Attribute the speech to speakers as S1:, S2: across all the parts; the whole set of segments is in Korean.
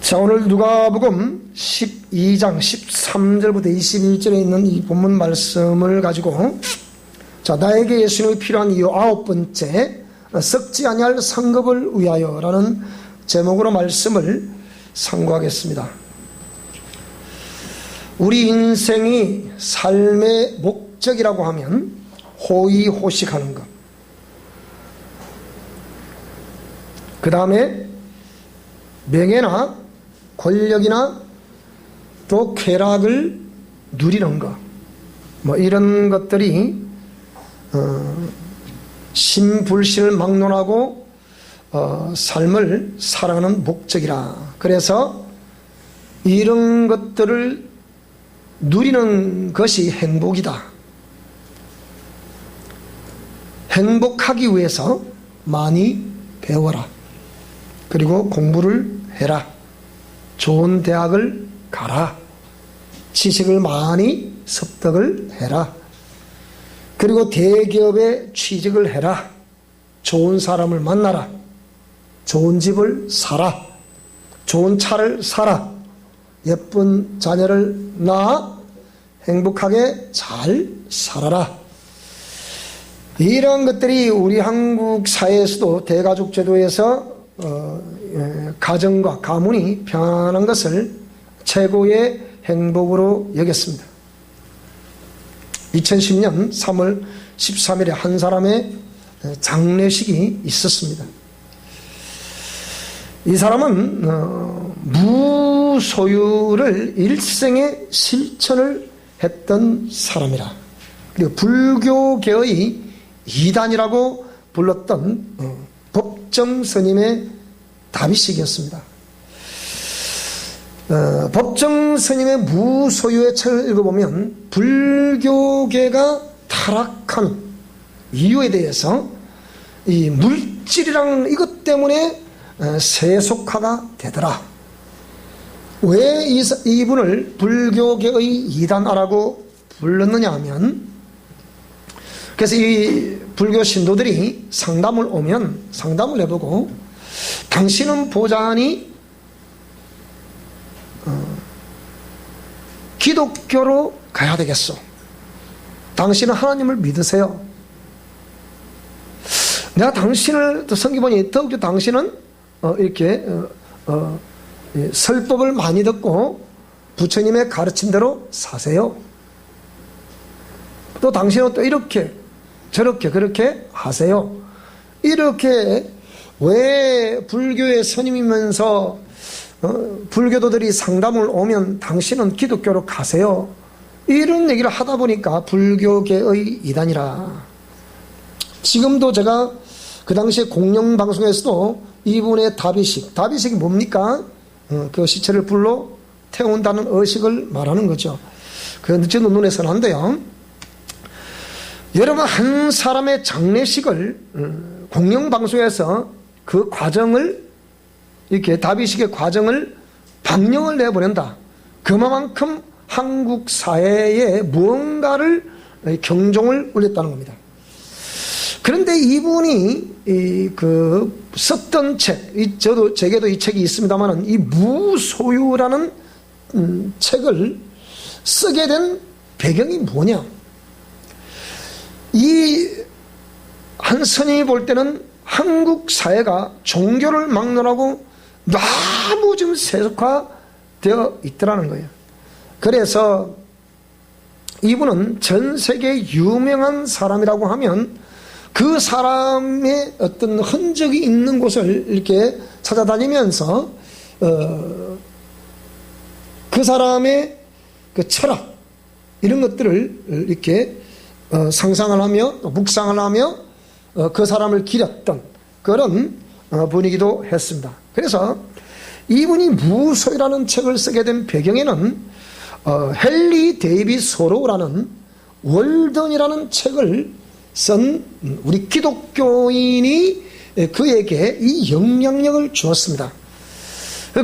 S1: 자, 오늘 누가복음 12장 13절부터 21절에 있는 이 본문 말씀을 가지고 나에게 예수님이 필요한 이유 9번째, 썩지 아니할 상급을 위하여 라는 제목으로 말씀을 상고하겠습니다. 우리 인생이 삶의 목적이라고 하면 호의호식하는 것, 그 다음에 명예나 권력이나 또 쾌락을 누리는 것, 이런 것들이 신불신을 막론하고 삶을 살아가는 목적이라. 그래서 이런 것들을 누리는 것이 행복이다. 행복하기 위해서 많이 배워라. 그리고 공부를 해라. 좋은 대학을 가라. 지식을 많이 습득을 해라. 그리고 대기업에 취직을 해라. 좋은 사람을 만나라. 좋은 집을 사라. 좋은 차를 사라. 예쁜 자녀를 낳아 행복하게 잘 살아라. 이런 것들이 우리 한국 사회에서도 대가족 제도에서 가정과 가문이 평안한 것을 최고의 행복으로 여겼습니다. 2010년 3월 13일에 한 사람의 장례식이 있었습니다. 이 사람은 무소유를 일생에 실천을 했던 사람이라. 그리고 불교계의 이단이라고 불렀던 법정 스님의 다비식이었습니다. 법정 스님의 무소유의 책을 읽어보면 불교계가 타락한 이유에 대해서 이 물질이라는 이것 때문에 세속화가 되더라. 왜 이분을 불교계의 이단아라고 불렀느냐 하면, 그래서 이 불교 신도들이 상담을 해보고, 당신은 보자하니 기독교로 가야 되겠소. 당신은 하나님을 믿으세요. 내가 당신을 성경 보니 더욱더 당신은 이렇게 설법을 많이 듣고 부처님의 가르침대로 사세요. 또 당신은 또 이렇게 저렇게 그렇게 하세요. 이렇게 왜 불교의 스님이면서 불교도들이 상담을 오면 당신은 기독교로 가세요. 이런 얘기를 하다 보니까 불교계의 이단이라. 지금도 제가 그 당시에 공영방송에서도 이분의 다비식이 뭡니까? 그 시체를 불로 태운다는 의식을 말하는 거죠. 그건 제 눈에 선한데요. 여러분, 한 사람의 장례식을 공영방송에서 그 과정을, 이렇게 다비식의 과정을 방영을 내보낸다. 그만큼 한국 사회에 무언가를 경종을 울렸다는 겁니다. 그런데 이분이 썼던 책, 제게도 이 책이 있습니다만, 이 무소유라는 책을 쓰게 된 배경이 뭐냐? 이 한 스님이 볼 때는 한국 사회가 종교를 막론하고 너무 좀 세속화되어 있더라는 거예요. 그래서 이분은 전 세계 유명한 사람이라고 하면 그 사람의 어떤 흔적이 있는 곳을 이렇게 찾아다니면서 그 사람의 그 철학, 이런 것들을 이렇게 상상을 하며 묵상을 하며 그 사람을 기렸던 그런 분이기도 했습니다. 그래서 이분이 무소유라는 책을 쓰게 된 배경에는 헨리 데이빗 소로우라는 월든이라는 책을 쓴 우리 기독교인이 그에게 이 영향력을 주었습니다.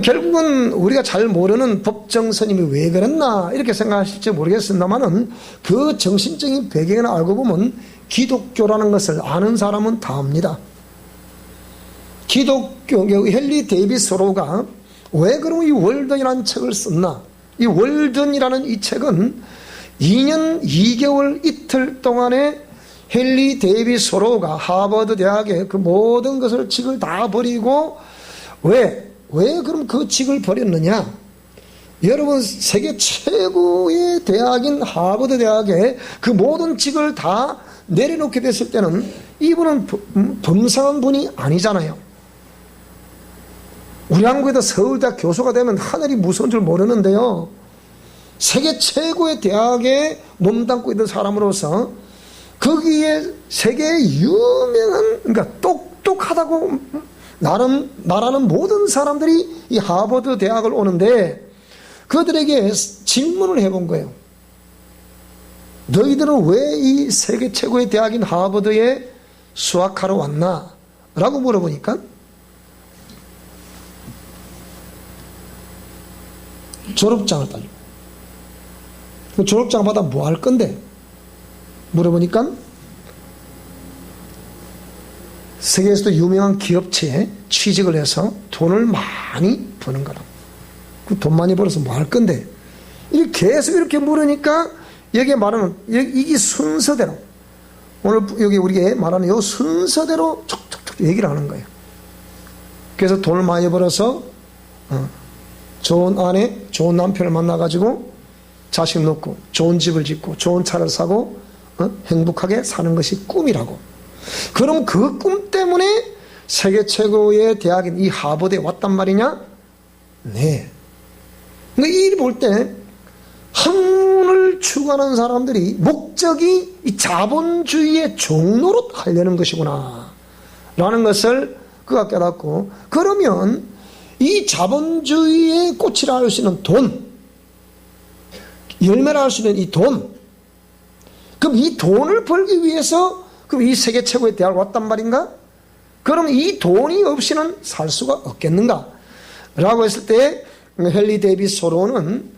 S1: 결국은 우리가 잘 모르는 법정 스님이 왜 그랬나 이렇게 생각하실지 모르겠습니다만은 그 정신적인 배경을 알고 보면 기독교라는 것을 아는 사람은 다 압니다. 기독교 헨리 데이빗 소로우가 왜 그럼 이 월든이라는 책을 썼나? 이 월든이라는 이 책은 2년 2개월 이틀 동안에 헨리 데이빗 소로우가 하버드 대학에 그 모든 것을 직을 다 버리고 왜 그럼 그 직을 버렸느냐? 여러분, 세계 최고의 대학인 하버드 대학에 그 모든 직을 다 내려놓게 됐을 때는 이분은 범상한 분이 아니잖아요. 우리 한국에도 서울대학 교수가 되면 하늘이 무서운 줄 모르는데요, 세계 최고의 대학에 몸담고 있는 사람으로서 거기에 세계의 유명한, 그러니까 똑똑하다고 나름 말하는 모든 사람들이 이 하버드 대학을 오는데 그들에게 질문을 해본 거예요. 너희들은 왜 이 세계 최고의 대학인 하버드에 수학하러 왔나? 라고 물어보니까 졸업장을 따져. 그 졸업장 받아 뭐 할 건데? 물어보니까 세계에서도 유명한 기업체에 취직을 해서 돈을 많이 버는 거라. 그 돈 많이 벌어서 뭐 할 건데? 이렇게 계속 이렇게 물으니까 여기에 말하는 이게 순서대로, 오늘 여기 우리가 말하는 이 순서대로 촉촉촉 얘기를 하는 거예요. 그래서 돈을 많이 벌어서 좋은 아내, 좋은 남편을 만나가지고 자식 놓고 좋은 집을 짓고 좋은 차를 사고 행복하게 사는 것이 꿈이라고. 그럼 그 꿈 때문에 세계 최고의 대학인 이 하버드에 왔단 말이냐? 네. 그러니까 이 볼 때 학문을 추구하는 사람들이 목적이 이 자본주의의 종로로 하려는 것이구나 라는 것을 그가 깨닫고, 그러면 이 자본주의의 꽃이라 할 수 있는 돈, 열매라 할 수 있는 이 돈, 그럼 이 돈을 벌기 위해서 그럼 이 세계 최고의 대학을 왔단 말인가? 그럼 이 돈이 없이는 살 수가 없겠는가? 라고 했을 때 헨리 데이빗 소로우는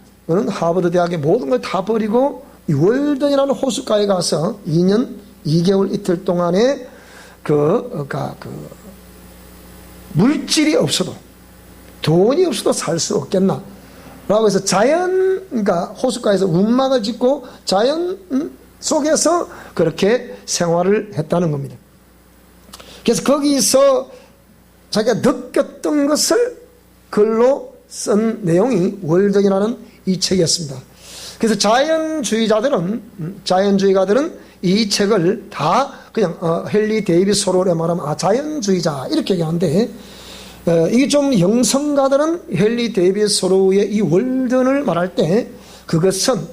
S1: 하버드 대학의 모든 걸 다 버리고 이 월든이라는 호숫가에 가서 2년 2개월 이틀 동안에 물질이 없어도, 돈이 없어도 살 수 없겠나? 라고 해서 그러니까 호숫가에서 운막을 짓고 자연 속에서 그렇게 생활을 했다는 겁니다. 그래서 거기서 자기가 느꼈던 것을 글로 쓴 내용이 월든이라는 이 책이었습니다. 그래서 자연주의가들은 이 책을 다 그냥 헨리 데이빗 소로우에 말하면 자연주의자 이렇게 얘기하는데, 이게 좀 영성가들은 헨리 데이빗 소로우의 이 월든을 말할 때 그것은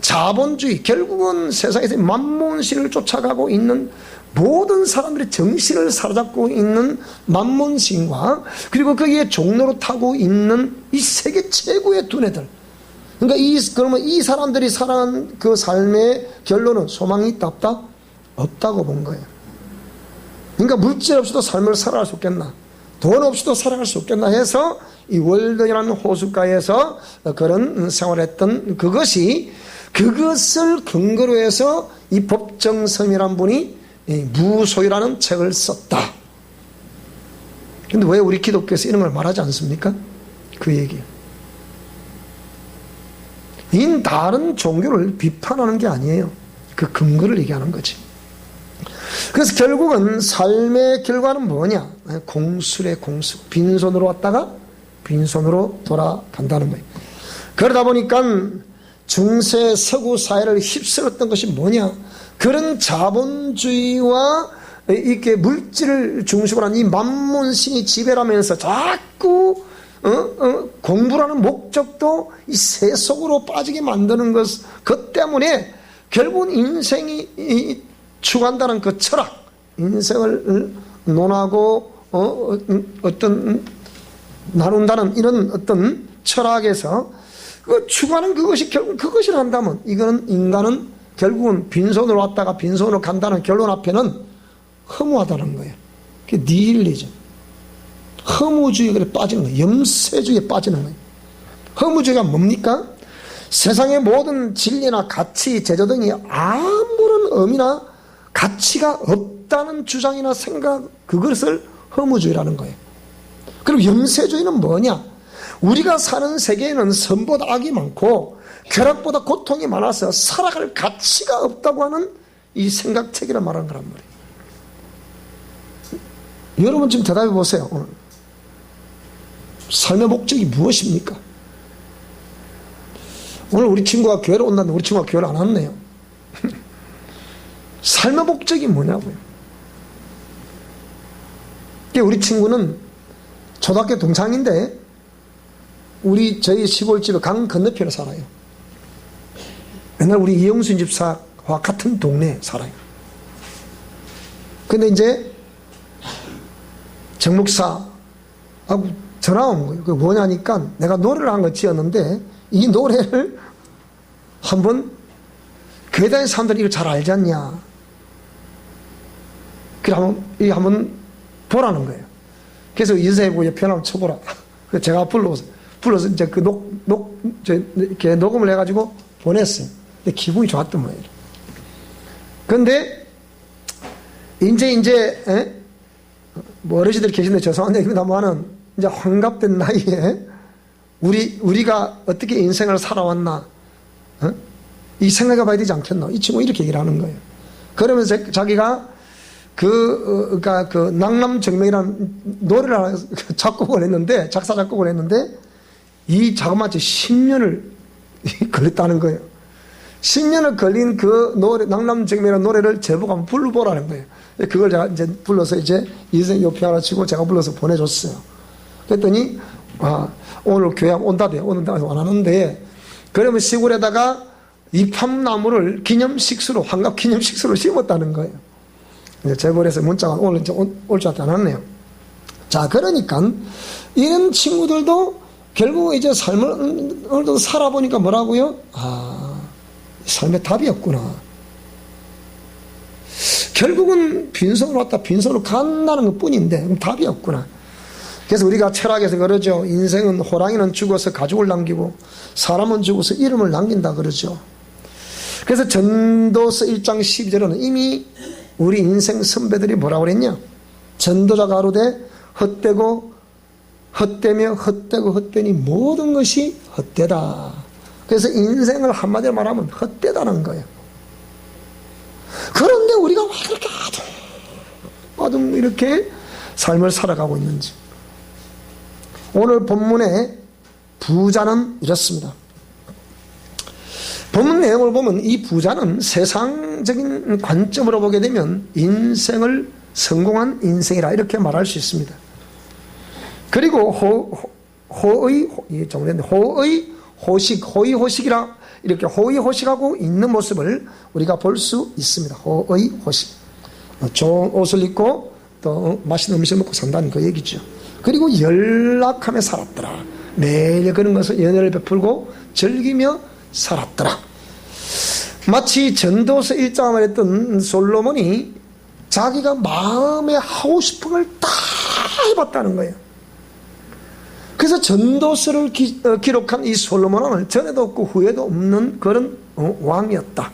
S1: 자본주의, 결국은 세상에서 만몬신을 쫓아가고 있는 모든 사람들의 정신을 사로잡고 있는 만몬신과, 그리고 거기에 종로로 타고 있는 이 세계 최고의 두뇌들, 그러니까 그러면 이 사람들이 살아간 그 삶의 결론은 소망이 있다 없다? 없다고 본 거예요. 그러니까 물질 없이도 삶을 살아갈 수 없겠나? 돈 없이도 살아갈 수 없겠나 해서 이 월든이라는 호숫가에서 그런 생활했던 그것을 근거로 해서 이 법정섬이라는 분이 무소유라는 책을 썼다. 근데 왜 우리 기독교에서 이런 걸 말하지 않습니까? 그 얘기예요. 이 다른 종교를 비판하는 게 아니에요. 그 근거를 얘기하는 거지. 그래서 결국은 삶의 결과는 뭐냐? 공술의 공수. 빈손으로 왔다가 빈손으로 돌아간다는 거예요. 그러다 보니까 중세 서구 사회를 휩쓸었던 것이 뭐냐? 그런 자본주의와 이렇게 물질을 중심으로 한 이 만몬신이 지배하면서 자꾸 공부라는 목적도 이 세속으로 빠지게 만드는 것 때문에 결국은 인생이 추구한다는 그 철학, 인생을 논하고 어떤 나눈다는 이런 어떤 철학에서 추구하는 그것이 결국 그것이라 한다면, 이거는 인간은 결국은 빈손으로 왔다가 빈손으로 간다는 결론 앞에는 허무하다는 거예요. 그게 니힐리즘, 허무주의에 빠지는 거예요. 염세주의에 빠지는 거예요. 허무주의가 뭡니까? 세상의 모든 진리나 가치, 제도 등이 아무런 의미나 가치가 없다는 주장이나 생각, 그것을 허무주의라는 거예요. 그럼 염세주의는 뭐냐? 우리가 사는 세계에는 선보다 악이 많고 쾌락보다 고통이 많아서 살아갈 가치가 없다고 하는 이 생각체계를 말하는 거란 말이에요. 여러분 지금 대답해 보세요. 오늘 삶의 목적이 무엇입니까? 오늘 우리 친구가 교회를 온다는데 우리 친구가 교회를 안 왔네요. 삶의 목적이 뭐냐고요. 우리 친구는 초등학교 동창인데 저희 시골집에 강 건너편에 살아요. 맨날 우리 이영순 집사와 같은 동네에 살아요. 근데 이제 정목사하고 전화 온 거예요. 그게 뭐냐니까 내가 노래를 한 거 지었는데 이 노래를 한번 교회 다니는 사람들이 이걸 잘 알지 않냐. 그래 한번 보라는 거예요. 그래서 이세고 옆에 한번 쳐보라. 제가 불러서 이제 이렇게 녹음을 해가지고 보냈어요. 근데 기분이 좋았던 거예요. 근데 이제 뭐 어르신들 계신데 죄송한데 입니다만은 이제 환갑된 나이에 우리가 어떻게 인생을 살아왔나 이 생각해 봐야 되지 않겠나. 이 친구 이렇게 얘기를 하는 거예요. 그러면서 자기가 그 낭남정명이라는 노래를 작곡을 했는데 작사 작곡을 했는데 이 작업마치 10년을 걸렸다는 거예요. 10년을 걸린 그 노래 낭남정명이라는 노래를 제보고 한번 불러보라는 거예요. 그걸 제가 이제 불러서 이제 이생 옆에 하나 치고 제가 불러서 보내줬어요. 그랬더니 오늘 교회 온다대 오는데 안 하는데 그러면 시골에다가 이팝나무를 기념식수로 환갑 기념식수로 심었다는 거예요. 이제 제보해서 문자가 오늘 이제 올 줄 안 왔네요. 자, 그러니까 이런 친구들도 결국 이제 삶을 오늘도 살아보니까 뭐라고요? 삶의 답이 없구나. 결국은 빈손으로 왔다 빈손으로 간다는 것 뿐인데 답이 없구나. 그래서 우리가 철학에서 그러죠. 인생은 호랑이는 죽어서 가죽을 남기고 사람은 죽어서 이름을 남긴다 그러죠. 그래서 전도서 1장 12절에는 이미 우리 인생 선배들이 뭐라고 그랬냐. 전도자가 가로되 헛되고 헛되며 헛되고 헛되니 모든 것이 헛되다. 그래서 인생을 한마디로 말하면 헛되다는 거예요. 그런데 우리가 왜 그렇게 아둥아둥 이렇게 삶을 살아가고 있는지. 오늘 본문의 부자는 이렇습니다. 본문 내용을 보면 이 부자는 세상적인 관점으로 보게 되면 인생을 성공한 인생이라 이렇게 말할 수 있습니다. 그리고 호의 호식이라 이렇게 호의호식하고 있는 모습을 우리가 볼 수 있습니다. 호의호식. 좋은 옷을 입고 또 맛있는 음식을 먹고 산다는 그 얘기죠. 그리고 연락하며 살았더라. 매일 그런 것을 연애를 베풀고 즐기며 살았더라. 마치 전도서 1장을 했던 솔로몬이 자기가 마음에 하고 싶은 걸 다 해봤다는 거예요. 그래서 전도서를 기록한 이 솔로몬은 전에도 없고 후에도 없는 그런 왕이었다.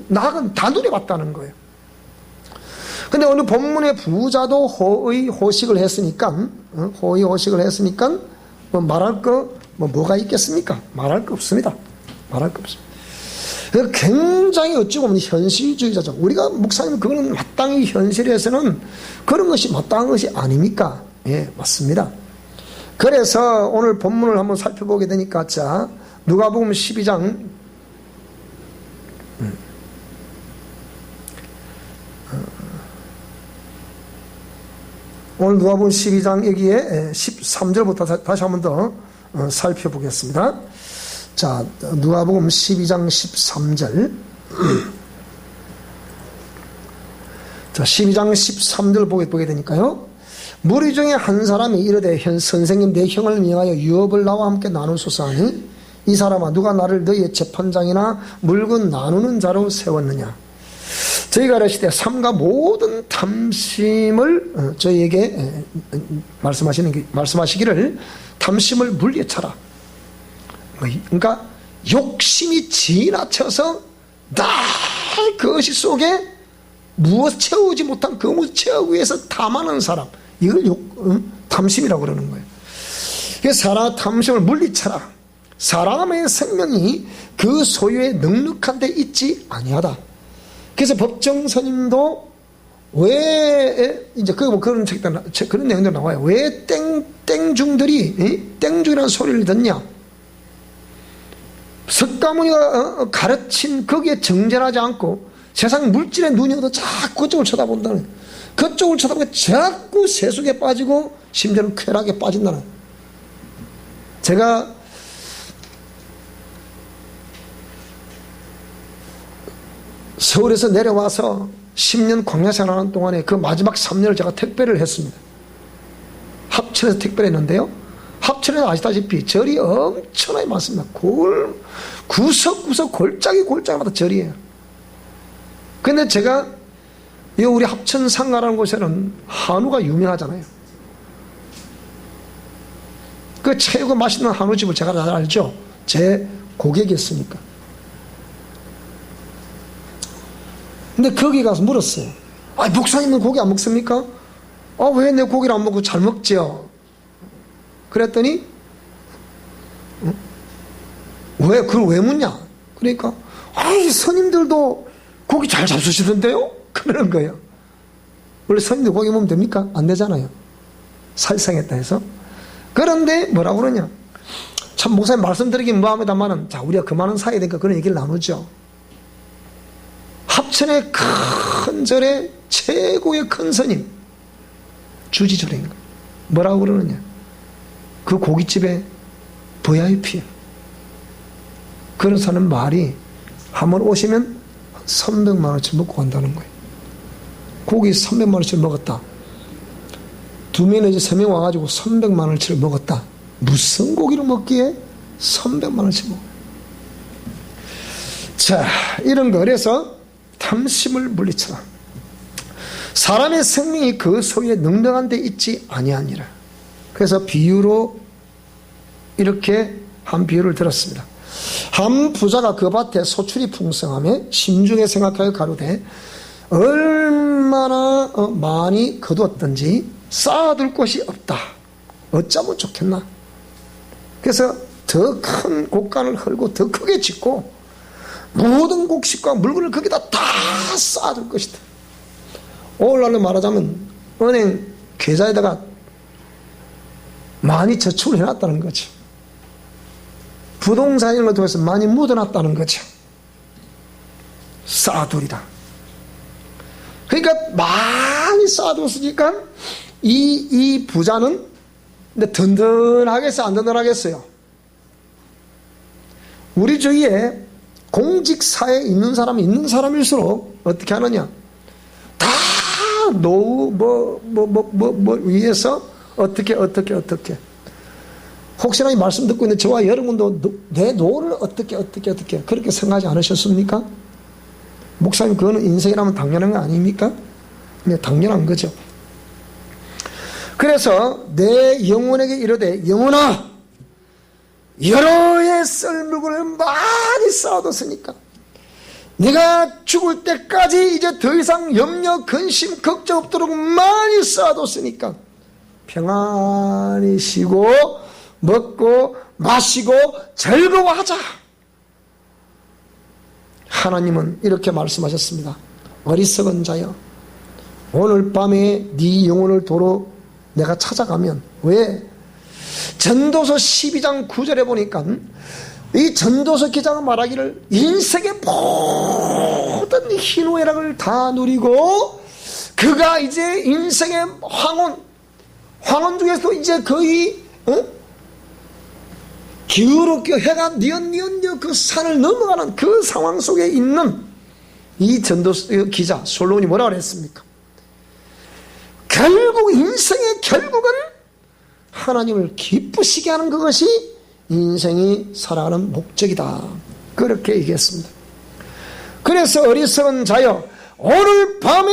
S1: 나아간 다 누려봤다는 거예요. 근데 오늘 본문의 부자도 호의호식을 했으니까 뭐 말할 거 뭐가 있겠습니까? 말할 거 없습니다. 말할 거 없습니다. 굉장히 어찌 보면 현실주의자죠. 우리가 목사님 그거는 마땅히 현실에서는 그런 것이 마땅한 것이 아닙니까? 예, 맞습니다. 그래서 오늘 본문을 한번 살펴보게 되니까 자 누가복음 12장 오늘 누가복음 12장 여기에 13절부터 다시 한번 더 살펴보겠습니다. 자, 누가복음 12장 13절. 자, 12장 13절 보게 되니까요. 무리 중에 한 사람이 이르되 선생님 내 형을 명하여 유업을 나와 함께 나누소서 하니 이 사람아 누가 나를 너희의 재판장이나 물건 나누는 자로 세웠느냐. 저희가 이르시되 삼가 모든 탐심을 저희에게 말씀하시기를 탐심을 물리쳐라. 그러니까 욕심이 지나쳐서 날 그것이 속에 무엇 채우지 못한 그 무엇 채우기 위해서 탐하는 사람, 이걸 탐심이라고 그러는 거예요. 사람의 탐심을 물리쳐라. 사람의 생명이 그 소유에 넉넉한 데 있지 아니하다. 그래서 법정스님도 왜 이제 그런 책들 그런 내용도 나와요. 왜 땡중들이 땡중이라는 소리를 듣냐? 석가모니가 가르친 거기에 정절하지 않고 세상 물질의 눈이 어도 자꾸 그쪽을 쳐다본다는, 그쪽을 쳐다보고 자꾸 세속에 빠지고 심지어는 쾌락에 빠진다는. 제가 서울에서 내려와서 10년 광야 생활하는 동안에 그 마지막 3년을 제가 택배를 했습니다. 합천에서 택배를 했는데요, 합천에는 아시다시피 절이 엄청나게 많습니다. 구석구석 골짜기마다 절이에요. 근데 제가 우리 합천 상가라는 곳에는 한우가 유명하잖아요. 그 최고 맛있는 한우집을 제가 잘 알죠. 제 고객이었으니까. 근데 거기 가서 물었어요. 목사님은 고기 안 먹습니까? 왜 내 고기를 안 먹고 잘 먹지요? 그랬더니 그걸 왜 묻냐? 그러니까 스님들도 고기 잘 잡수시던데요? 그러는 거예요. 원래 스님들 고기 먹으면 됩니까? 안 되잖아요. 살상했다 해서. 그런데 뭐라고 그러냐? 참 목사님 말씀드리긴 뭐합니다만은, 자, 우리가 그 많은 사이에 되니까 그런 얘기를 나누죠. 합천의 큰 절의 최고의 큰 스님 주지조례인가 뭐라고 그러느냐? 그 고깃집에 VIP 그런 사람 말이 한번 오시면 300만 원치 먹고 간다는 거예요. 고기 300만 원치를 먹었다. 2명 내지 3명 와가지고 300만 원치를 먹었다. 무슨 고기를 먹기에 300만 원치 먹어? 자, 이런 거. 그래서 탐심을 물리쳐라. 사람의 생명이 그 소유에 넉넉한 데 있지 아니하니라. 그래서 비유로 이렇게 한 비유를 들었습니다. 한 부자가 그 밭에 소출이 풍성하며 심중에 생각하여 가로되 얼마나 많이 거두었던지 쌓아둘 곳이 없다. 어쩌면 좋겠나. 그래서 더 큰 곳간을 헐고 더 크게 짓고 모든 곡식과 물건을 거기다 다 쌓아둘 것이다. 오늘날로 말하자면 은행 계좌에다가 많이 저축을 해놨다는 거죠. 부동산 이런 걸 통해서 많이 묻어놨다는 거죠. 쌓아두리라. 그러니까 많이 쌓아뒀으니까 이 부자는 근데 든든하겠어요? 안 든든하겠어요? 우리 주위에 공직사회에 있는 사람일수록 어떻게 하느냐? 다 노후 위해서 어떻게 혹시나 이 말씀 듣고 있는 저와 여러분도 내 노후를 어떻게 그렇게 생각하지 않으셨습니까? 목사님, 그거는 인생이라면 당연한 거 아닙니까? 네, 당연한 거죠. 그래서 내 영혼에게 이르되 영혼아, 여러 해 쓸 물건을 많이 쌓아뒀으니까 네가 죽을 때까지 이제 더 이상 염려, 근심, 걱정 없도록 많이 쌓아뒀으니까 평안히 쉬고 먹고 마시고 즐거워하자. 하나님은 이렇게 말씀하셨습니다. 어리석은 자여, 오늘 밤에 네 영혼을 도로 내가 찾아가면, 왜? 전도서 12장 9절에 보니까 이 전도서 기자가 말하기를 인생의 모든 희노애락을 다 누리고 그가 이제 인생의 황혼 중에서도 이제 거의 기울었고 해가 뉘엿뉘엿 그 산을 넘어가는 그 상황 속에 있는 이 전도서 기자 솔로몬이 뭐라고 했습니까? 결국 인생의 결국은 하나님을 기쁘시게 하는 그것이 인생이 살아가는 목적이다. 그렇게 얘기했습니다. 그래서 어리석은 자여, 오늘 밤에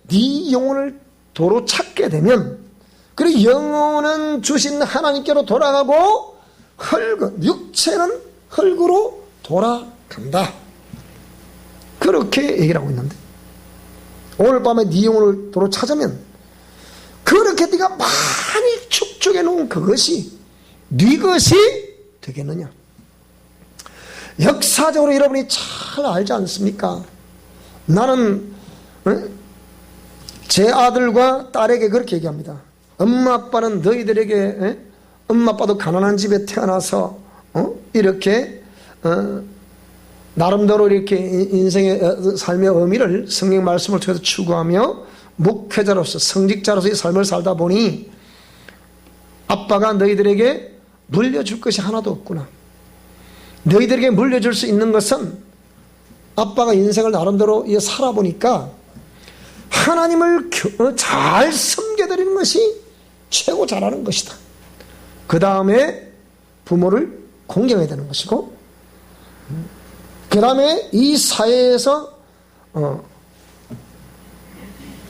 S1: 네 영혼을 도로 찾게 되면, 그리고 영혼은 주신 하나님께로 돌아가고 육체는 흙으로 돌아간다. 그렇게 얘기를 하고 있는데, 오늘 밤에 네 영혼을 도로 찾으면 그렇게 네가 많이 축적해 놓은 그것이 네 것이 되겠느냐? 역사적으로 여러분이 잘 알지 않습니까? 나는 제 아들과 딸에게 그렇게 얘기합니다. 엄마 아빠는 너희들에게 엄마 아빠도 가난한 집에 태어나서 이렇게 나름대로 이렇게 인생의 삶의 의미를 성경 말씀을 통해서 추구하며 목회자로서 성직자로서의 삶을 살다 보니 아빠가 너희들에게 물려줄 것이 하나도 없구나. 너희들에게 물려줄 수 있는 것은 아빠가 인생을 나름대로 살아보니까 하나님을 잘 섬겨드리는 것이 최고 잘하는 것이다. 그 다음에 부모를 공경해야 되는 것이고, 그 다음에 이 사회에서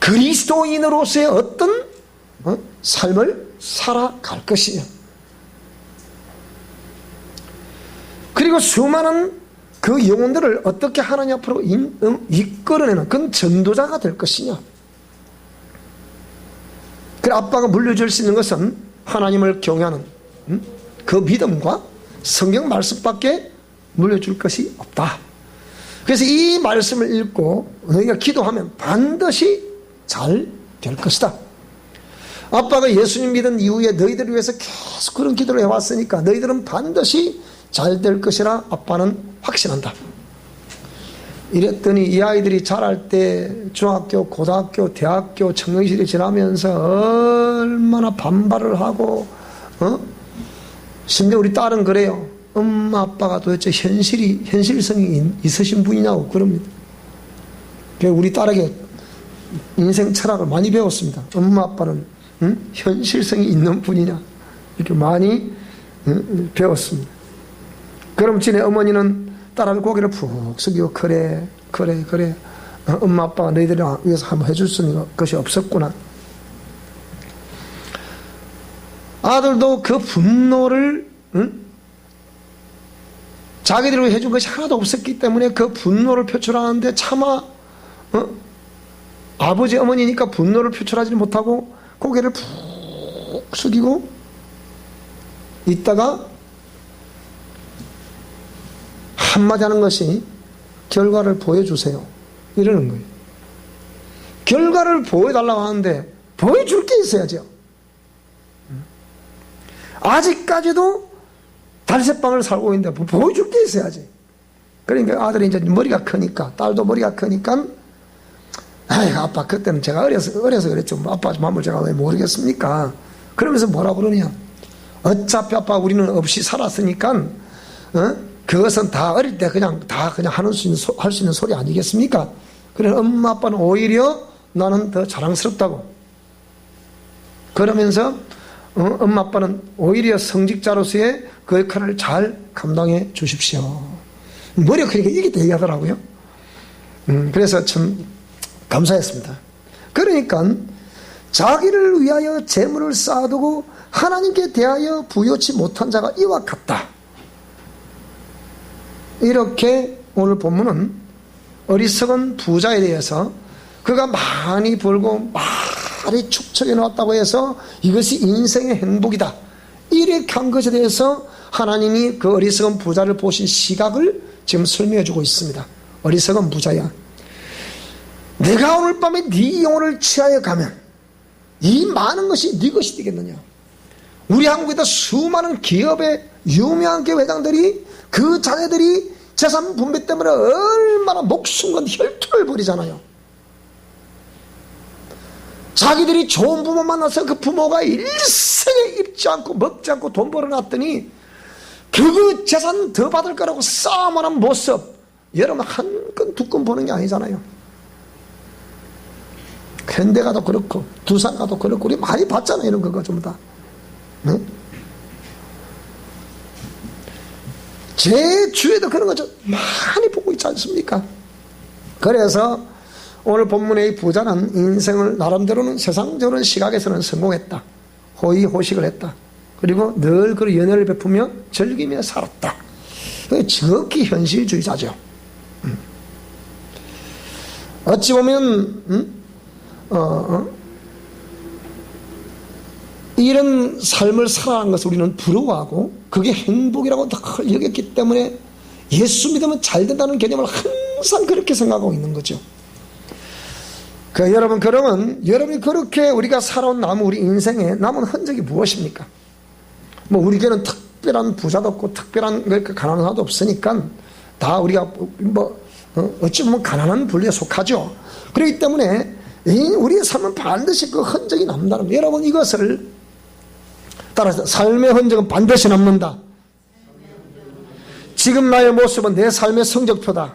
S1: 그리스도인으로서의 어떤 삶을 살아갈 것이며, 그리고 수많은 그 영혼들을 어떻게 하나님 앞으로 이끌어내는 그런 전도자가 될 것이냐. 그래, 아빠가 물려줄 수 있는 것은 하나님을 경외하는 그 믿음과 성경 말씀밖에 물려줄 것이 없다. 그래서 이 말씀을 읽고 너희가 기도하면 반드시 잘 될 것이다. 아빠가 예수님 믿은 이후에 너희들을 위해서 계속 그런 기도를 해왔으니까 너희들은 반드시 잘 될 것이라 아빠는 확신한다. 이랬더니 이 아이들이 자랄 때 중학교, 고등학교, 대학교, 청년시대 지나면서 얼마나 반발을 하고 심지어 우리 딸은 그래요. 엄마 아빠가 도대체 현실성이 있으신 분이냐고 그럽니다. 우리 딸에게 인생 철학을 많이 배웠습니다. 엄마 아빠는 현실성이 있는 분이냐 이렇게 많이 배웠습니다. 그럼 지네 어머니는 딸한테 고개를 푹 숙이고 그래 엄마 아빠가 너희들을 위해서 한번 해줄 수 있는 것이 없었구나. 아들도 그 분노를 자기들이 해준 것이 하나도 없었기 때문에 그 분노를 표출하는데 차마 아버지 어머니니까 분노를 표출하지 못하고 고개를 푹 숙이고 있다가 한마디 하는 것이 결과를 보여주세요 이러는 거예요. 결과를 보여달라고 하는데 보여줄 게 있어야죠. 아직까지도 달새방을 살고 있는데 보여줄 게 있어야지. 그러니까 아들이 이제 머리가 크니까, 딸도 머리가 크니까, 아이고 아빠 그때는 제가 어려서 그랬죠. 아빠 마음을 제가 왜 모르겠습니까? 그러면서 뭐라 그러냐, 어차피 아빠 우리는 없이 살았으니까 그것은 다 어릴 때 그냥 할 수 있는 소리 아니겠습니까? 그래 엄마 아빠는 오히려 나는 더 자랑스럽다고 그러면서 엄마 아빠는 오히려 성직자로서의 그 역할을 잘 감당해 주십시오. 머리가 크니까 이게 또 얘기하더라고요. 그래서 참 감사했습니다. 그러니까 자기를 위하여 재물을 쌓아두고 하나님께 대하여 부요치 못한 자가 이와 같다. 이렇게 오늘 본문은 어리석은 부자에 대해서 그가 많이 벌고 많이 축적해 놓았다고 해서 이것이 인생의 행복이다 이렇게 한 것에 대해서 하나님이 그 어리석은 부자를 보신 시각을 지금 설명해 주고 있습니다. 어리석은 부자야, 내가 오늘 밤에 네 영혼을 취하여 가면 이 많은 것이 네 것이 되겠느냐. 우리 한국에도 수많은 기업의 유명한 기업 회장들이 그 자녀들이 재산 분배 때문에 얼마나 목숨과 혈투를 벌이잖아요. 자기들이 좋은 부모 만나서 그 부모가 일생에 입지 않고 먹지 않고 돈 벌어놨더니 그 재산 더 받을 거라고 싸움하는 모습, 여러분 한 건 두 건 보는 게 아니잖아요. 현대가도 그렇고 두산가도 그렇고 우리 많이 봤잖아요. 이런 거 전부 다. 네? 제 주위에도 그런 거 좀 많이 보고 있지 않습니까? 그래서 오늘 본문의 이 부자는 인생을 나름대로는 세상적인 시각에서는 성공했다. 호의호식을 했다. 그리고 늘 그 연애를 베푸며 즐기며 살았다. 지극히 현실주의자죠. 어찌 보면 이런 삶을 살아가는 것을 우리는 부러워하고 그게 행복이라고 늘 여겼기 때문에 예수 믿으면 잘 된다는 개념을 항상 그렇게 생각하고 있는 거죠. 여러분, 그러면 여러분이 그렇게 우리가 살아온 우리 인생에 남은 흔적이 무엇입니까? 우리 교회는 특별한 부자도 없고 특별한 가난한 사람도 없으니까 다 우리가 어찌 보면 가난한 분류에 속하죠. 그렇기 때문에 우리의 삶은 반드시 그 흔적이 남는다는 거예요. 여러분, 이것을 따라서 삶의 흔적은 반드시 남는다. 지금 나의 모습은 내 삶의 성적표다.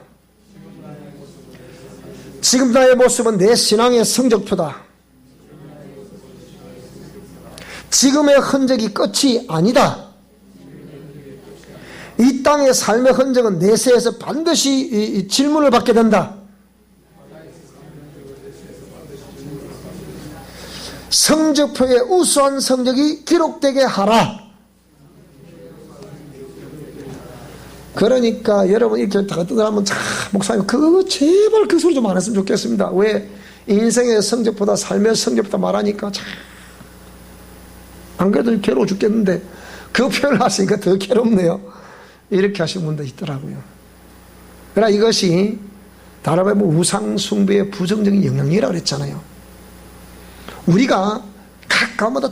S1: 지금 나의 모습은 내 신앙의 성적표다. 지금의 흔적이 끝이 아니다. 이 땅의 삶의 흔적은 내세에서 반드시 질문을 받게 된다. 성적표에 우수한 성적이 기록되게 하라. 그러니까 여러분 이렇게 다 뜨더라면 목사님 그거 제발 그 소리 좀 안 했으면 좋겠습니다. 왜 인생의 성적보다 삶의 성적보다 말하니까 안 그래도 괴로워 죽겠는데 그 표현을 하시니까 더 괴롭네요. 이렇게 하시는 분도 있더라고요. 그러나 이것이 다른 말로 우상 숭배의 부정적인 영향이라고 그랬잖아요. 우리가 각 가마다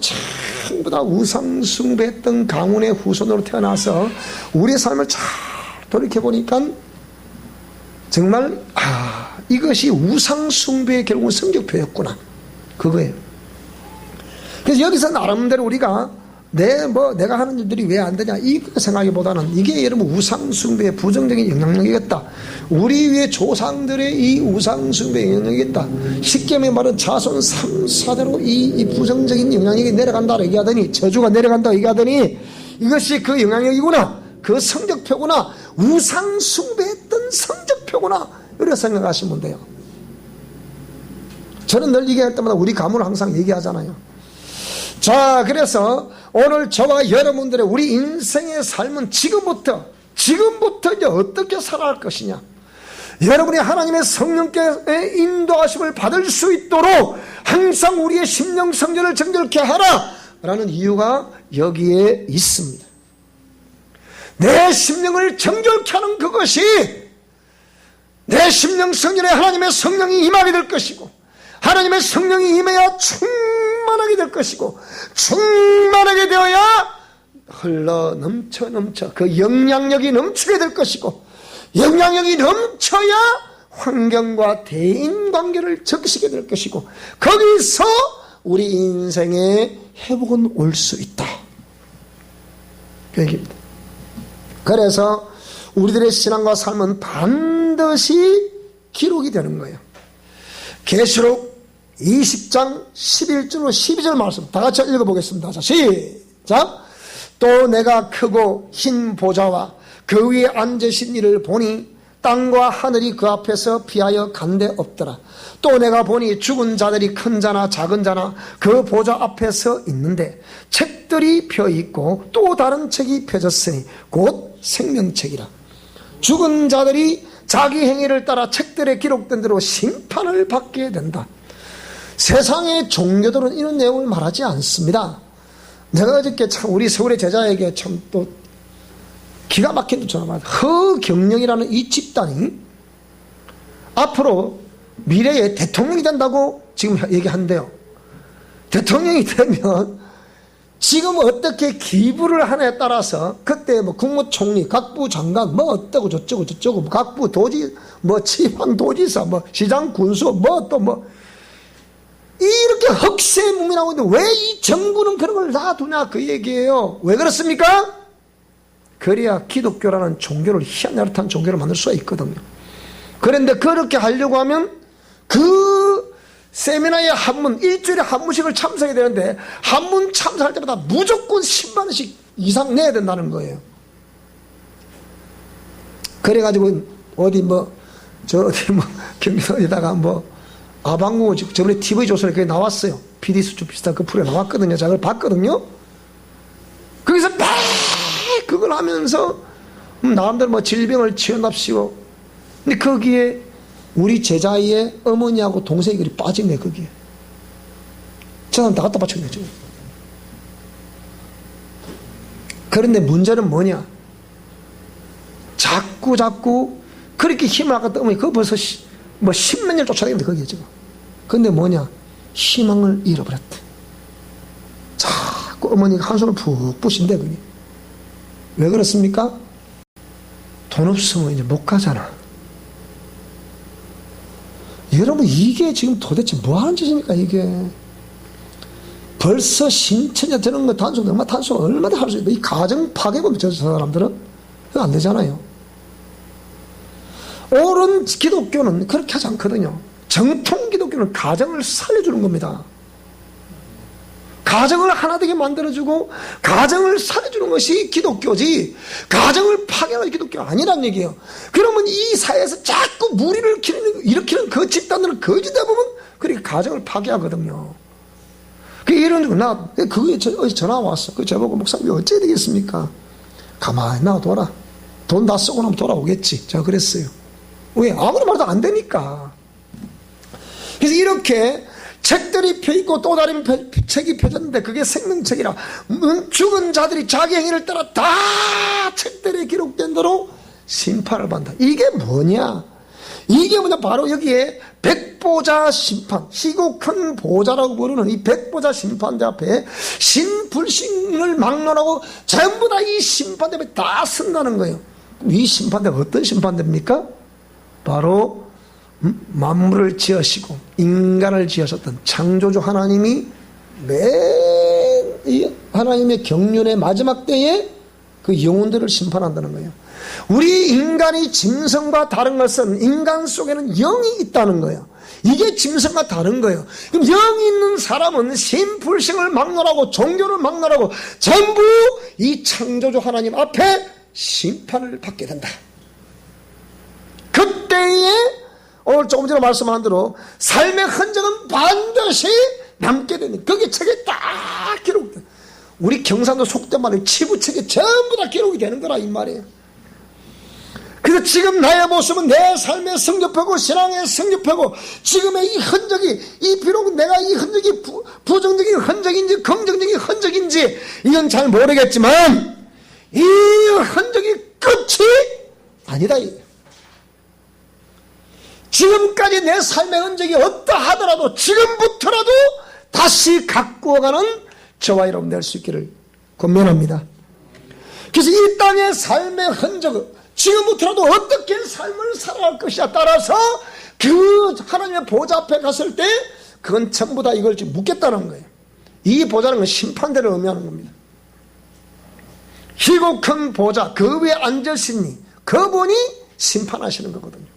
S1: 전부 다 우상 숭배했던 가문의 후손으로 태어나서 우리의 삶을 잘 돌이켜보니까 정말 이것이 우상 숭배의 결국은 성적표였구나, 그거예요. 그래서 여기서 나름대로 우리가 내가 하는 일들이 왜 안 되냐 이거 생각하기보다는 이게 여러분 우상숭배의 부정적인 영향력이겠다. 우리 위의 조상들의 이 우상숭배의 영향력이겠다. 쉽게 말하면 자손 3, 4대로 이 부정적인 영향력이 내려간다 얘기하더니, 저주가 내려간다 얘기하더니 이것이 그 영향력이구나, 그 성적표구나, 우상숭배했던 성적표구나, 이렇게 생각하시면 돼요. 저는 늘 얘기할 때마다 우리 가문을 항상 얘기하잖아요. 자, 그래서 오늘 저와 여러분들의 우리 인생의 삶은 지금부터 이제 어떻게 살아갈 것이냐, 여러분이 하나님의 성령께의 인도하심을 받을 수 있도록 항상 우리의 심령 성전을 정결케 하라 라는 이유가 여기에 있습니다. 내 심령을 정결케 하는 그것이 내 심령 성전에 하나님의 성령이 임하게 될 것이고, 하나님의 성령이 임해야 충만하게 될 것이고, 충만하게 되어야 흘러 넘쳐 그 영향력이 넘치게 될 것이고, 영향력이 넘쳐야 환경과 대인관계를 적시게 될 것이고, 거기서 우리 인생의 회복은 올 수 있다, 그 얘기입니다. 그래서 우리들의 신앙과 삶은 반드시 기록이 되는 거예요. 계시록 20장 11절로 12절 말씀 다 같이 읽어보겠습니다. 자, 시작. 또 내가 크고 흰 보좌와 그 위에 앉으신 이를 보니 땅과 하늘이 그 앞에서 피하여 간데 없더라. 또 내가 보니 죽은 자들이 큰 자나 작은 자나 그 보좌 앞에 서 있는데 책들이 펴있고 또 다른 책이 펴졌으니 곧 생명책이라. 죽은 자들이 자기 행위를 따라 책들에 기록된 대로 심판을 받게 된다. 세상의 종교들은 이런 내용을 말하지 않습니다. 내가 어저께 참 우리 서울의 제자에게 참 또 기가 막힌 전화 받았다. 허경영이라는 이 집단이 앞으로 미래에 대통령이 된다고 지금 얘기한대요. 대통령이 되면 지금 어떻게 기부를 하냐에 따라서 그때 뭐 국무총리, 각부 장관, 뭐 어쩌고 저쩌고, 각부 도지, 뭐 지방도지사, 뭐 시장 군수, 뭐 또 뭐 이렇게 흑세무민하고 있는데 왜 이 정부는 그런 걸 놔두냐 그 얘기예요. 왜 그렇습니까? 그래야 기독교라는 종교를 희한하듯한 종교를 만들 수가 있거든요. 그런데 그렇게 하려고 하면 그 세미나에 한문, 일주일에 한 번씩을 참석해야 되는데 한문 참석할 때마다 무조건 10만 원씩 이상 내야 된다는 거예요. 그래가지고 어디 경기도에다가 아방궁 저번에 TV 조선에 그게 나왔어요. PD 수준 비슷한 그 프로에 나왔거든요. 제가 그걸 봤거든요. 거기서 막 그걸 하면서 나름대로 질병을 치료납시고, 근데 거기에 우리 제자의 어머니하고 동생이 그리 빠진 거예요. 거기에 저 사람 다 갖다 바쳤네. 그런데 문제는 뭐냐? 자꾸 그렇게 힘을 아까 어머니 그거 벌써 뭐 십몇 년 쫓아다니는데 거기에 지금. 근데 뭐냐? 희망을 잃어버렸대. 자꾸 어머니가 한숨을 푹 부신대 그게. 왜 그렇습니까? 돈 없으면 이제 못 가잖아. 여러분 이게 지금 도대체 뭐 하는 짓입니까 이게? 벌써 신천에 드는 거 단속 얼마 단속 얼마나 할 수 있다. 이 가정 파괴범 저 사람들은 그거 안 되잖아요. 옳은 기독교는 그렇게 하지 않거든요. 정통 기독교는 가정을 살려주는 겁니다. 가정을 하나 되게 만들어주고 가정을 살려주는 것이 기독교지 가정을 파괴하는 기독교가 아니란 얘기예요. 그러면 이 사회에서 자꾸 무리를 일으키는 그 집단들을 거짓되다 보면 그렇게 가정을 파괴하거든요. 이런 나 그게 어제 전화 왔어. 그 저보고 목사님 어찌해야 되겠습니까? 가만히 놔둬라. 돈 다 쓰고 나면 돌아오겠지. 제가 그랬어요. 왜? 아무리 말도 안 되니까. 그래서 이렇게 책들이 펴있고 또 다른 책이 펴졌는데 그게 생명책이라 죽은 자들이 자기 행위를 따라 다 책들에 기록된 대로 심판을 받는다. 이게 뭐냐? 이게 뭐냐? 바로 여기에 백보자 심판, 희고 큰 보자라고 부르는 이 백보자 심판대 앞에 신불신을 막론하고 전부 다 이 심판대 앞에 다 쓴다는 거예요. 이 심판대가 어떤 심판대입니까? 바로 만물을 지으시고 인간을 지으셨던 창조주 하나님이 이 하나님의 경륜의 마지막 때에 그 영혼들을 심판한다는 거예요. 우리 인간이 짐승과 다른 것은 인간 속에는 영이 있다는 거예요. 이게 짐승과 다른 거예요. 그럼 영이 있는 사람은 신불신을 막론하고 종교를 막론하고 전부 이 창조주 하나님 앞에 심판을 받게 된다. 그때에 오늘 조금 전에 말씀한 대로 삶의 흔적은 반드시 남게 되는 거기 책에 딱 기록돼. 우리 경상도 속된 말로 치부책에 전부 다 기록이 되는 거라 이 말이에요. 그래서 지금 나의 모습은 내 삶의 성적표고 신앙의 성적표고 지금의 이 흔적이 이 비록 내가 이 흔적이 부정적인 흔적인지 긍정적인 흔적인지 이건 잘 모르겠지만 이 흔적이 끝이 아니다. 지금까지 내 삶의 흔적이 어떠하더라도 지금부터라도 다시 가꾸어가는 저와 여러분 될 수 있기를 권면합니다. 그래서 이 땅의 삶의 흔적을 지금부터라도 어떻게 삶을 살아갈 것이냐 따라서 그 하나님의 보좌 앞에 갔을 때 그건 전부 다 이걸 지금 묻겠다는 거예요. 이 보좌는 건 심판대를 의미하는 겁니다. 희고 큰 보좌 그 위에 앉으시니 그분이 심판하시는 거거든요.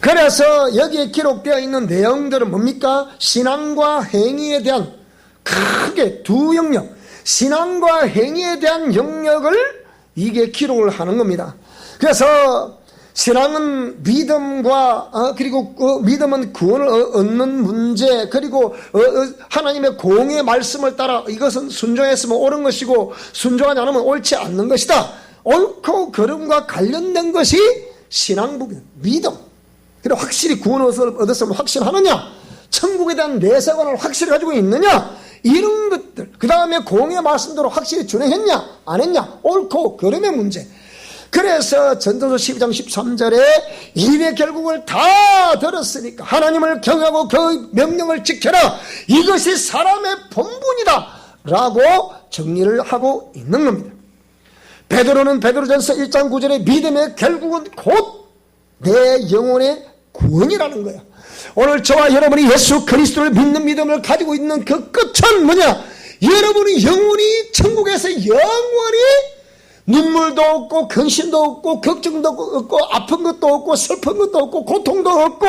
S1: 그래서 여기에 기록되어 있는 내용들은 뭡니까? 신앙과 행위에 대한 크게 두 영역, 신앙과 행위에 대한 영역을 이게 기록을 하는 겁니다. 그래서 신앙은 믿음과 그리고 믿음은 구원을 얻는 문제, 그리고 하나님의 공의 말씀을 따라 이것은 순종했으면 옳은 것이고 순종하지 않으면 옳지 않는 것이다. 옳고 그름과 관련된 것이 신앙복이다. 믿음. 그리고 확실히 구원을 얻었으면 확신하느냐, 천국에 대한 내세관을 확실히 가지고 있느냐, 이런 것들, 그 다음에 공의 말씀대로 확실히 준행했냐 안 했냐, 옳고 그름의 문제. 그래서 전도서 12장 13절에 일의 결국을 다 들었으니까 하나님을 경외하고 그 명령을 지켜라, 이것이 사람의 본분이다 라고 정리를 하고 있는 겁니다. 베드로는 베드로전서 1장 9절에 믿음의 결국은 곧 내 영혼의 구원이라는 거예요. 오늘 저와 여러분이 예수 그리스도를 믿는 믿음을 가지고 있는 그 끝은 뭐냐? 여러분이 영원히 천국에서 영원히 눈물도 없고 근심도 없고 걱정도 없고 아픈 것도 없고 슬픈 것도 없고 고통도 없고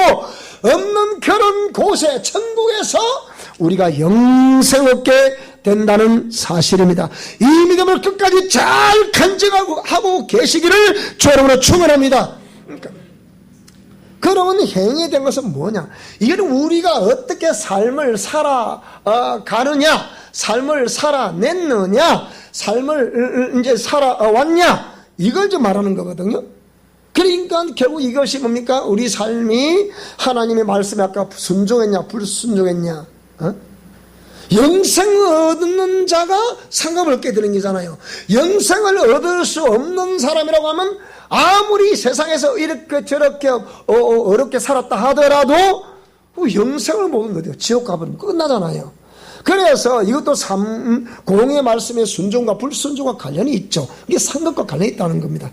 S1: 없는 그런 곳에 천국에서 우리가 영생 얻게 된다는 사실입니다. 이 믿음을 끝까지 잘 간직하고 계시기를 주 여러분으로 축원합니다. 그러면 행위에 대한 것은 뭐냐? 이거는 우리가 어떻게 삶을 살아가느냐, 삶을 살아냈느냐, 삶을 이제 살아왔냐, 이걸 좀 말하는 거거든요. 그러니까 결국 이것이 뭡니까? 우리 삶이 하나님의 말씀에 아까 순종했냐, 불순종했냐. 영생을 얻는 자가 상급을 얻게 되는 거잖아요. 영생을 얻을 수 없는 사람이라고 하면 아무리 세상에서 이렇게 저렇게 어렵게 살았다 하더라도 영생을 못 얻는 거죠. 지옥 가버리면 끝나잖아요. 그래서 이것도 공의 말씀의 순종과 불순종과 관련이 있죠. 이게 상급과 관련이 있다는 겁니다.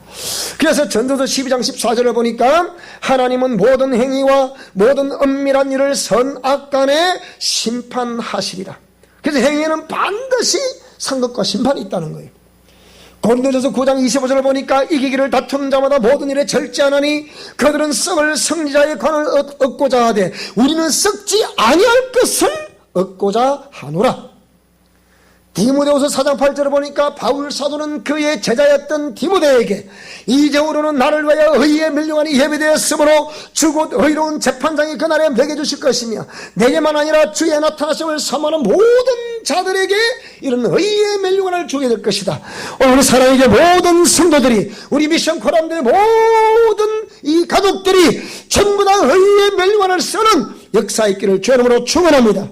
S1: 그래서 전도서 12장 14절을 보니까 하나님은 모든 행위와 모든 은밀한 일을 선악간에 심판하시리라. 그래서 행위에는 반드시 상급과 심판이 있다는 거예요. 고린도전서 9장 25절을 보니까 이기기를 다투는 자마다 모든 일에 절제하나니 그들은 썩을 성리자의 관을 얻고자 하되 우리는 썩지 아니할 것을 얻고자 하노라. 디모데후서 4장 8절을 보니까 바울 사도는 그의 제자였던 디모데에게 이제후로는 나를 위하여 의의 멸류관이 예비되었으므로 주곧 의로운 재판장이 그날에 먹여주실 것이며 내게만 아니라 주의 나타나심을 사모하는 모든 자들에게 이런 의의 멸류관을 주게 될 것이다. 오늘 사랑하는 모든 성도들이, 우리 미션 코람들의 모든 이 가족들이 전부 다 의의 멸류관을 쓰는 역사 있기를 주의 이름으로 축원합니다.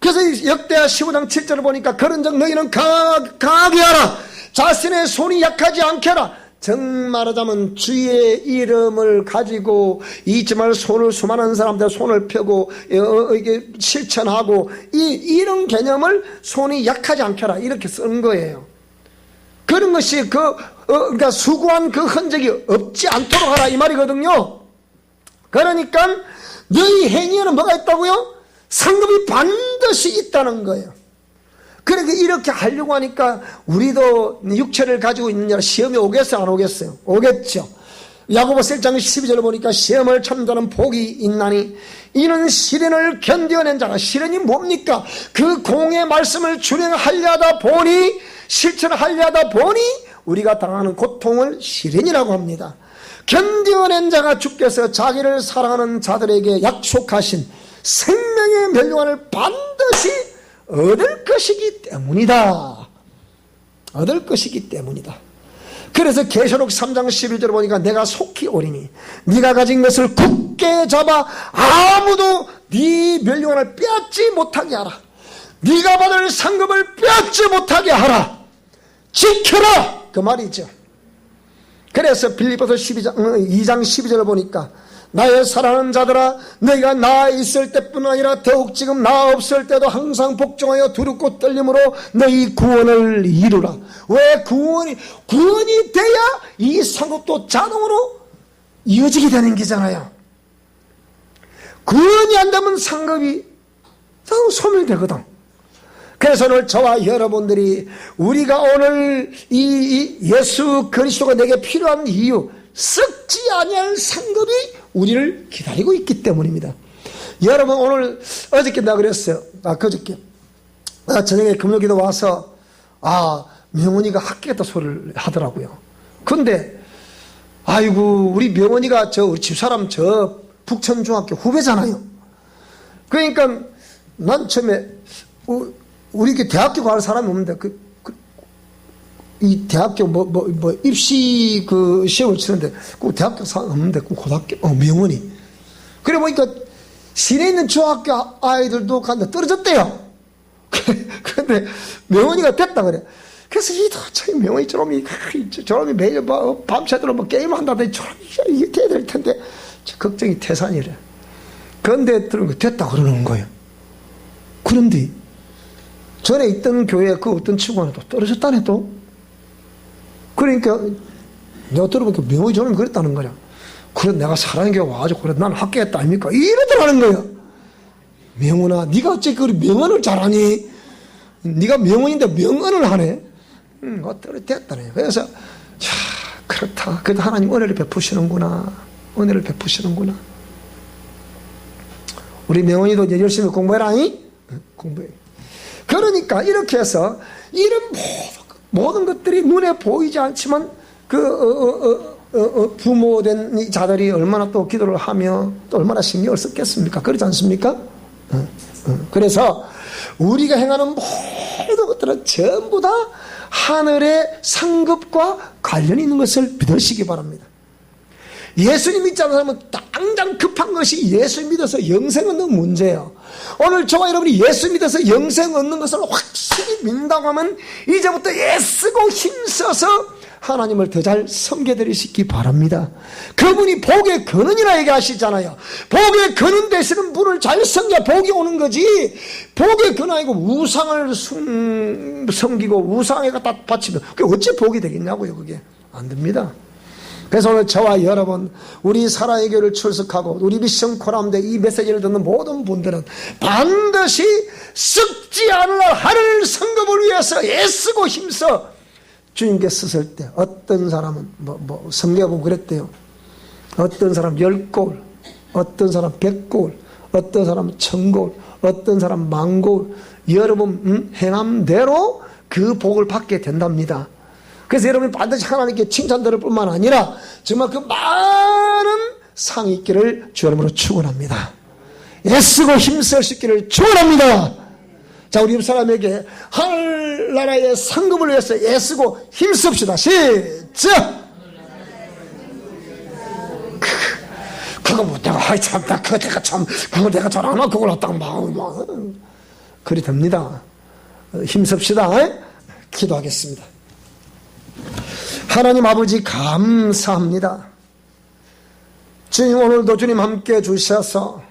S1: 그래서 역대하 15장 7절을 보니까 그런즉 너희는 강하게 하라. 자신의 손이 약하지 않게 하라. 정말하자면 주의 이름을 가지고 잊지 말 손을 수많은 사람들 손을 펴고 이게 실천하고 이런 개념을 손이 약하지 않게 하라 이렇게 쓴 거예요. 그런 것이 그러니까 수고한 그 흔적이 없지 않도록 하라 이 말이거든요. 그러니까 너희 행위에는 뭐가 있다고요? 상급이 반드시 있다는 거예요. 그러니까 이렇게 하려고 하니까 우리도 육체를 가지고 있는 자라 시험이 오겠어요? 안 오겠어요? 오겠죠. 야고보서 1장 12절을 보니까 시험을 참다는 복이 있나니 이는 시련을 견뎌낸 자가, 시련이 뭡니까? 그 공의 말씀을 준행하려다 보니, 실천하려다 보니 우리가 당하는 고통을 시련이라고 합니다. 견뎌낸 자가 주께서 자기를 사랑하는 자들에게 약속하신 생명의 멸류관을 반드시 얻을 것이기 때문이다. 얻을 것이기 때문이다. 그래서 계시록 3장 11절을 보니까 내가 속히 오리니 네가 가진 것을 굳게 잡아 아무도 네 멸류관을 빼앗지 못하게 하라. 네가 받을 상급을 빼앗지 못하게 하라. 지켜라 그 말이죠. 그래서 빌립보서 2장 12절을 보니까 나의 사랑하는 자들아 너희가 나 있을 때뿐 아니라 더욱 지금 나 없을 때도 항상 복종하여 두렵고 떨림으로 너희 구원을 이루라. 왜 구원이 돼야 이 상급도 자동으로 이어지게 되는 거잖아요. 구원이 안 되면 상급이 소멸되거든. 그래서 오늘 저와 여러분들이 우리가 오늘 이 예수 그리스도가 내게 필요한 이유, 썩지 아니할 상급이 우리를 기다리고 있기 때문입니다. 여러분 오늘 어저께 내가 그랬어요. 그저께 저녁에 금요기도 와서 명원이가 합격했다 소리를 하더라고요. 근데 아이고 우리 명원이가 우리 집사람 북천중학교 후배잖아요. 그러니까 난 처음에 우리 대학교 갈 사람이 없는데 이 대학교 입시 시험을 치는데 그 대학교 사람 없는데 그 고등학교 명원이 그래 보니까 시내에 있는 중학교 아이들도 간다 떨어졌대요. 근데 명원이가 됐다 그래. 그래서 참 명원이 저놈이 매일 밤새도록 게임한다더니 이게 돼야 될 텐데 걱정이 태산이래. 그런데 됐다 그러는 거예요. 그런데 전에 있던 교회 그 어떤 친구는 또 떨어졌다네 또. 그러니까 내가 들어보니까 명의 저는 그랬다는 거야. 그래 내가 사랑의 교회 와가지고 그래 난 합격했다 아닙니까? 이러더라는 거야. 명언아 네가 어째 그 명언을 잘하니? 네가 명언인데 명언을 하네? 떨어졌다네. 그래서 그렇다. 그래도 하나님 은혜를 베푸시는구나. 은혜를 베푸시는구나. 우리 명언이도 이제 열심히 공부해라니? 공부해. 그러니까 이렇게 해서 이런 모든 것들이 눈에 보이지 않지만 부모된 자들이 얼마나 또 기도를 하며 또 얼마나 신경을 썼겠습니까? 그렇지 않습니까? 그래서 우리가 행하는 모든 것들은 전부 다 하늘의 상급과 관련이 있는 것을 믿으시기 바랍니다. 예수님 믿지 않는 사람은 당장 급한 것이 예수 믿어서 영생 얻는 문제예요. 오늘 저와 여러분이 예수 믿어서 영생 얻는 것을 확실히 믿는다고 하면 이제부터 애쓰고 힘써서 하나님을 더 잘 섬겨드리시기 바랍니다. 그분이 복의 근원이라 얘기하시잖아요. 복의 근원 되시는 분을 잘 섬겨야 복이 오는 거지, 복의 근원 아니고 우상을 섬기고 우상에 갖다 바치면 그게 어째 복이 되겠냐고요. 그게 안 됩니다. 그래서 오늘 저와 여러분, 우리 사랑의 교회를 출석하고 우리 미션 코람대 이 메시지를 듣는 모든 분들은 반드시 썩지 않을 하늘 성금을 위해서 애쓰고 힘써 주님께 쓰실 때 어떤 사람은 성경에 그랬대요. 어떤 사람 10골, 어떤 사람 100골, 어떤 사람 1000골, 어떤 사람 10,000골, 여러분 행함대로 그 복을 받게 된답니다. 그래서 여러분이 반드시 하나님께 칭찬 들을 뿐만 아니라 정말 그 많은 상이 있기를 주 이름으로 축원합니다. 애쓰고 힘쓸 수 있기를 축원합니다. 자, 우리 옆사람에게 하늘나라의 상급을 위해서 애쓰고 힘씁시다. 시작! 그거 뭐 내가 참다 그거 내가 참 그거 내가 잘하나 그걸 갖다가 막 그리 됩니다. 힘씁시다. 기도하겠습니다. 하나님 아버지 감사합니다. 주님, 오늘도 주님 함께 주셔서